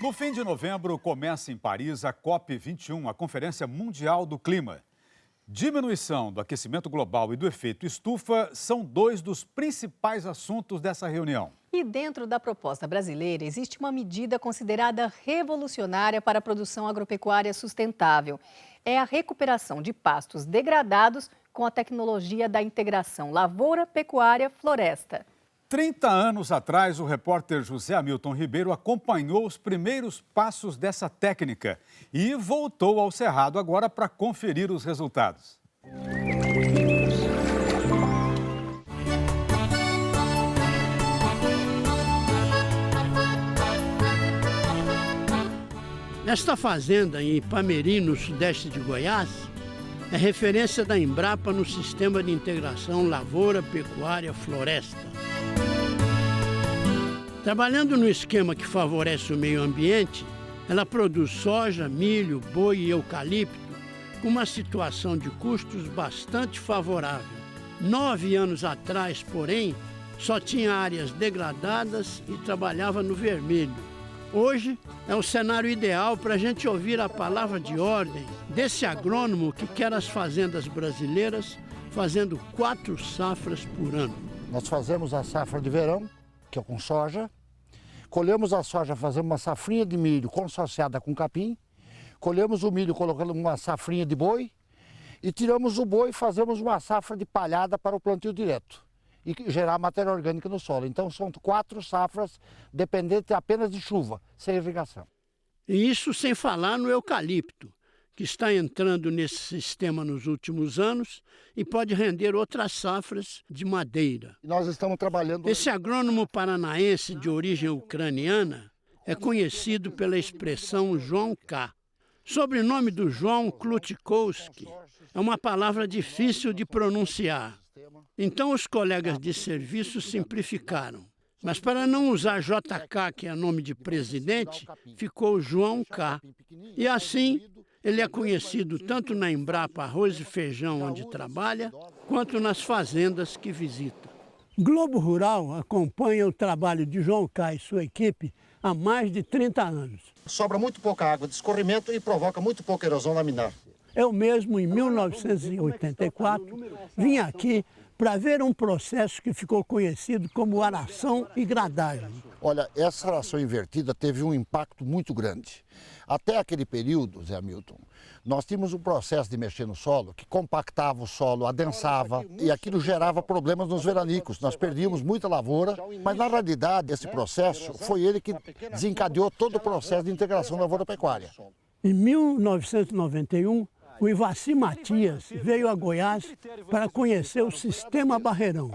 No fim de novembro, começa em Paris a COP21, a Conferência Mundial do Clima. Diminuição do aquecimento global e do efeito estufa são dois dos principais assuntos dessa reunião. E dentro da proposta brasileira, existe uma medida considerada revolucionária para a produção agropecuária sustentável. É a recuperação de pastos degradados com a tecnologia da integração lavoura-pecuária-floresta. 30 anos atrás, o repórter José Hamilton Ribeiro acompanhou os primeiros passos dessa técnica e voltou ao Cerrado agora para conferir os resultados. Esta fazenda em Ipameri, no sudeste de Goiás, é referência da Embrapa no sistema de integração lavoura-pecuária-floresta. Trabalhando no esquema que favorece o meio ambiente, ela produz soja, milho, boi e eucalipto com uma situação de custos bastante favorável. 9 anos atrás, porém, só tinha áreas degradadas e trabalhava no vermelho. Hoje é o cenário ideal para a gente ouvir a palavra de ordem desse agrônomo que quer as fazendas brasileiras fazendo 4 safras por ano. Nós fazemos a safra de verão, que é com soja. Colhemos a soja, fazemos uma safrinha de milho consociada com capim. Colhemos o milho, colocando uma safrinha de boi. E tiramos o boi e fazemos uma safra de palhada para o plantio direto. E gerar matéria orgânica no solo. Então são 4 safras dependentes apenas de chuva, sem irrigação. E isso sem falar no eucalipto, que está entrando nesse sistema nos últimos anos e pode render outras safras de madeira. Nós estamos trabalhando... Esse agrônomo paranaense de origem ucraniana é conhecido pela expressão João K. Sobrenome do João Klutikowski é uma palavra difícil de pronunciar. Então os colegas de serviço simplificaram. Mas para não usar JK, que é nome de presidente, ficou João K. E assim, ele é conhecido tanto na Embrapa Arroz e Feijão, onde trabalha, quanto nas fazendas que visita. Globo Rural acompanha o trabalho de João K. e sua equipe há mais de 30 anos. Sobra muito pouca água de escorrimento e provoca muito pouca erosão laminar. Eu mesmo, em 1984, vim aqui para ver um processo que ficou conhecido como aração e gradagem. Olha, essa aração invertida teve um impacto muito grande. Até aquele período, Zé Hamilton, nós tínhamos um processo de mexer no solo que compactava o solo, adensava, e aquilo gerava problemas nos veranicos. Nós perdíamos muita lavoura, mas na realidade esse processo foi ele que desencadeou todo o processo de integração lavoura-pecuária. Em 1991, o Ivaci Matias veio a Goiás para conhecer o sistema Barreirão.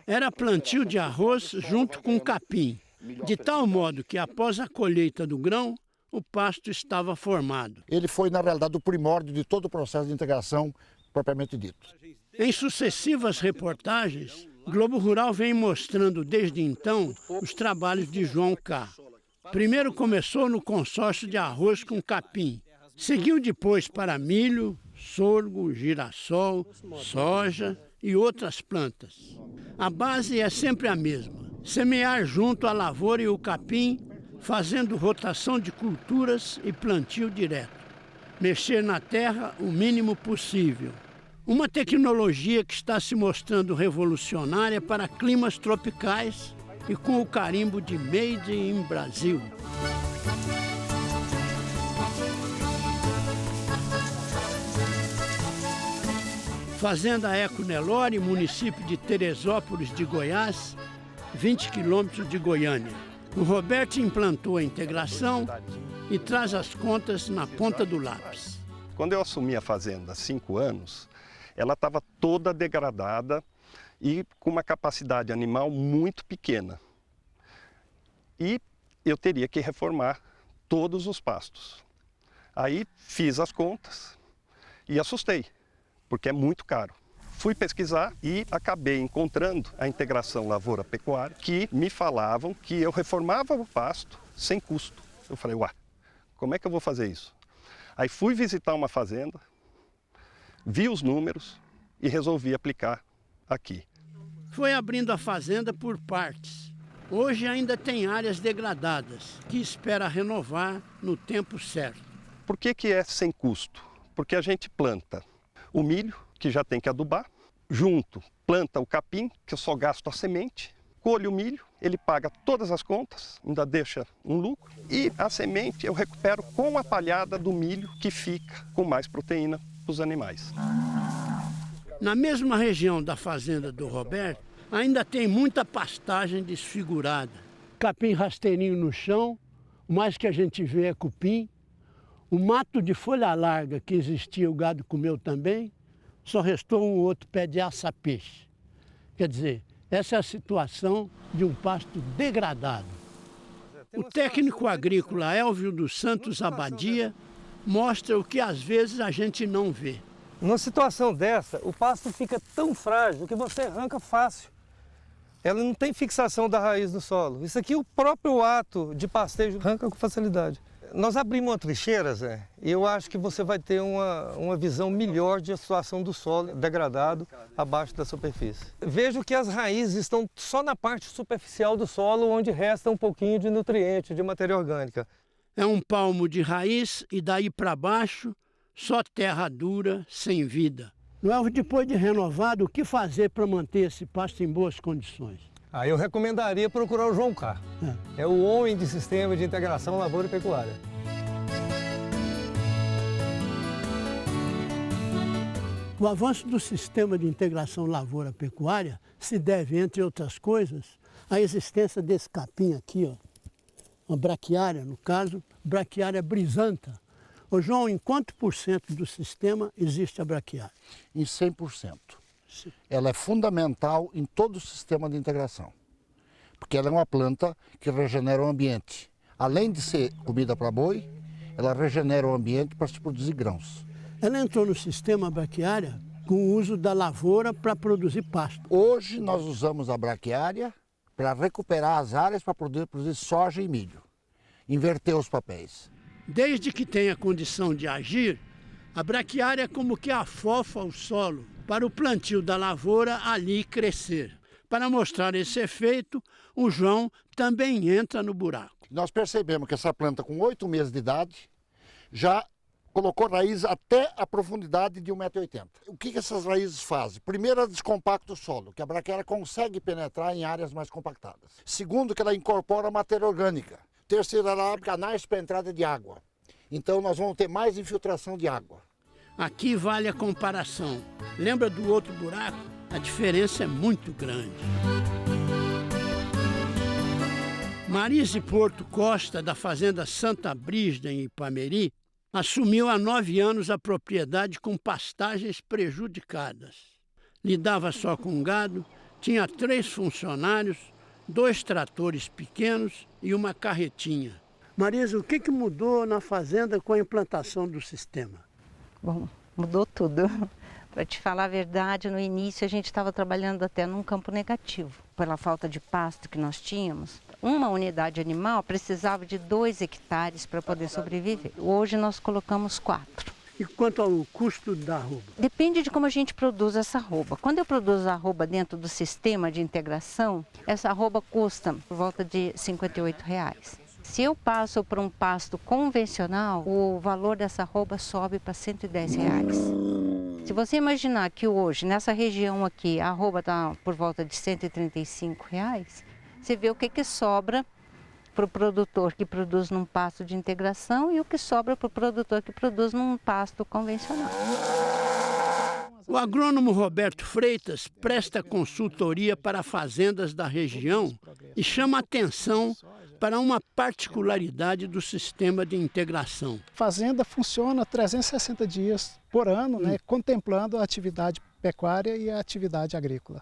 Era plantio de arroz junto com capim, de tal modo que após a colheita do grão, o pasto estava formado. Ele foi, na realidade, o primórdio de todo o processo de integração propriamente dito. Em sucessivas reportagens, Globo Rural vem mostrando desde então os trabalhos de João K. Primeiro começou no consórcio de arroz com capim. Seguiu depois para milho, sorgo, girassol, soja e outras plantas. A base é sempre a mesma: semear junto à lavoura e o capim, fazendo rotação de culturas e plantio direto. Mexer na terra o mínimo possível. Uma tecnologia que está se mostrando revolucionária para climas tropicais e com o carimbo de Made in Brasil. Fazenda Eco Nelore, município de Teresópolis de Goiás, 20 quilômetros de Goiânia. O Roberto implantou a integração e traz as contas na ponta do lápis. Quando eu assumi a fazenda há 5 anos, ela estava toda degradada e com uma capacidade animal muito pequena. E eu teria que reformar todos os pastos. Aí fiz as contas e assustei, porque é muito caro. Fui pesquisar e acabei encontrando a integração lavoura-pecuária, que me falavam que eu reformava o pasto sem custo. Eu falei, ué, como é que eu vou fazer isso? Aí fui visitar uma fazenda, vi os números e resolvi aplicar aqui. Foi abrindo a fazenda por partes. Hoje ainda tem áreas degradadas, que espera renovar no tempo certo. Por que é sem custo? Porque a gente planta o milho, que já tem que adubar, junto planta o capim, que eu só gasto a semente, colho o milho, ele paga todas as contas, ainda deixa um lucro, e a semente eu recupero com a palhada do milho, que fica com mais proteína para os animais. Na mesma região da fazenda do Roberto, ainda tem muita pastagem desfigurada. Capim rasteirinho no chão, o mais que a gente vê é cupim. O mato de folha larga que existia, o gado comeu também, só restou um outro pé de aça-peixe. Quer dizer, essa é a situação de um pasto degradado. O técnico agrícola Elvio dos Santos Abadia mostra o que às vezes a gente não vê. Numa situação dessa, o pasto fica tão frágil que você arranca fácil. Ela não tem fixação da raiz no solo. Isso aqui, o próprio ato de pastejo, arranca com facilidade. Nós abrimos uma trincheira, Zé, e eu acho que você vai ter uma visão melhor de a situação do solo degradado abaixo da superfície. Vejo que as raízes estão só na parte superficial do solo, onde resta um pouquinho de nutriente, de matéria orgânica. É um palmo de raiz e daí para baixo, só terra dura, sem vida. Elvio, depois de renovado, o que fazer para manter esse pasto em boas condições? Aí eu recomendaria procurar o João K. É o homem de sistema de integração lavoura e pecuária. O avanço do sistema de integração lavoura-pecuária se deve, entre outras coisas, à existência desse capim aqui, ó, uma braquiária, no caso, braquiária brisanta. Ô João, em quanto por cento do sistema existe a braquiária? Em 100%. Ela é fundamental em todo o sistema de integração, porque ela é uma planta que regenera o ambiente. Além de ser comida para boi, ela regenera o ambiente para se produzir grãos. Ela entrou no sistema braquiária com o uso da lavoura para produzir pasto. Hoje nós usamos a braquiária para recuperar as áreas para poder produzir soja e milho. Inverter os papéis. Desde que tem a condição de agir, a braquiária como que afofa o solo para o plantio da lavoura ali crescer. Para mostrar esse efeito, o João também entra no buraco. Nós percebemos que essa planta com 8 meses de idade já colocou raiz até a profundidade de 1,80 m. O que essas raízes fazem? Primeiro, ela descompacta o solo, que a braquiária consegue penetrar em áreas mais compactadas. Segundo, que ela incorpora matéria orgânica. Terceiro, ela abre canais para entrada de água. Então nós vamos ter mais infiltração de água. Aqui vale a comparação. Lembra do outro buraco? A diferença é muito grande. Marise Porto Costa, da fazenda Santa Brígida, em Ipameri, assumiu há 9 anos a propriedade com pastagens prejudicadas. Lidava só com gado, tinha 3 funcionários, 2 tratores pequenos e uma carretinha. Marise, o que mudou na fazenda com a implantação do sistema? Bom, mudou tudo. Para te falar a verdade, no início a gente estava trabalhando até num campo negativo. Pela falta de pasto que nós tínhamos, uma unidade animal precisava de 2 hectares para poder sobreviver. Hoje nós colocamos 4. E quanto ao custo da arroba? Depende de como a gente produz essa arroba. Quando eu produzo a arroba dentro do sistema de integração, essa arroba custa por volta de R$ 58. Se eu passo para um pasto convencional, o valor dessa arroba sobe para R$ 110. Se você imaginar que hoje, nessa região aqui, a arroba está por volta de R$ 135, você vê o que sobra para o produtor que produz num pasto de integração e o que sobra para o produtor que produz num pasto convencional. O agrônomo Roberto Freitas presta consultoria para fazendas da região e chama atenção para uma particularidade do sistema de integração. A fazenda funciona 360 dias por ano, contemplando a atividade pecuária e a atividade agrícola.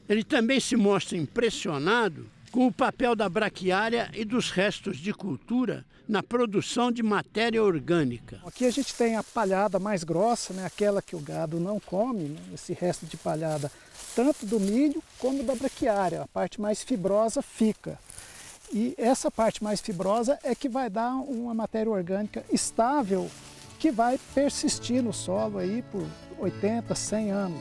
Ele também se mostra impressionado com o papel da braquiária e dos restos de cultura na produção de matéria orgânica. Aqui a gente tem a palhada mais grossa, aquela que o gado não come, esse resto de palhada, tanto do milho como da braquiária. A parte mais fibrosa fica. E essa parte mais fibrosa é que vai dar uma matéria orgânica estável, que vai persistir no solo aí por 80, 100 anos.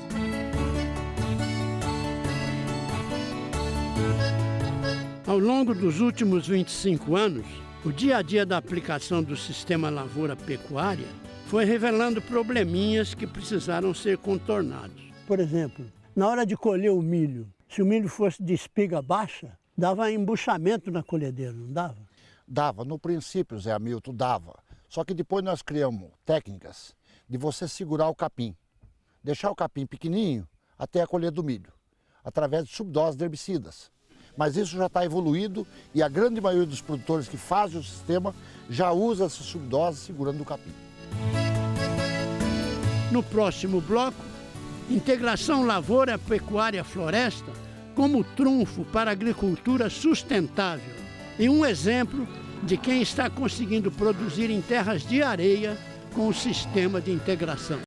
Ao longo dos últimos 25 anos, o dia a dia da aplicação do sistema lavoura-pecuária foi revelando probleminhas que precisaram ser contornados. Por exemplo, na hora de colher o milho, se o milho fosse de espiga baixa, dava embuchamento na colhedeira, não dava? Dava, no princípio, Zé Hamilton, dava. Só que depois nós criamos técnicas de você segurar o capim, deixar o capim pequenininho até a colher do milho, através de subdose de herbicidas. Mas isso já está evoluído e a grande maioria dos produtores que fazem o sistema já usa essa subdose segurando o capim. No próximo bloco, integração lavoura, pecuária, floresta como trunfo para a agricultura sustentável e um exemplo de quem está conseguindo produzir em terras de areia com o sistema de integração.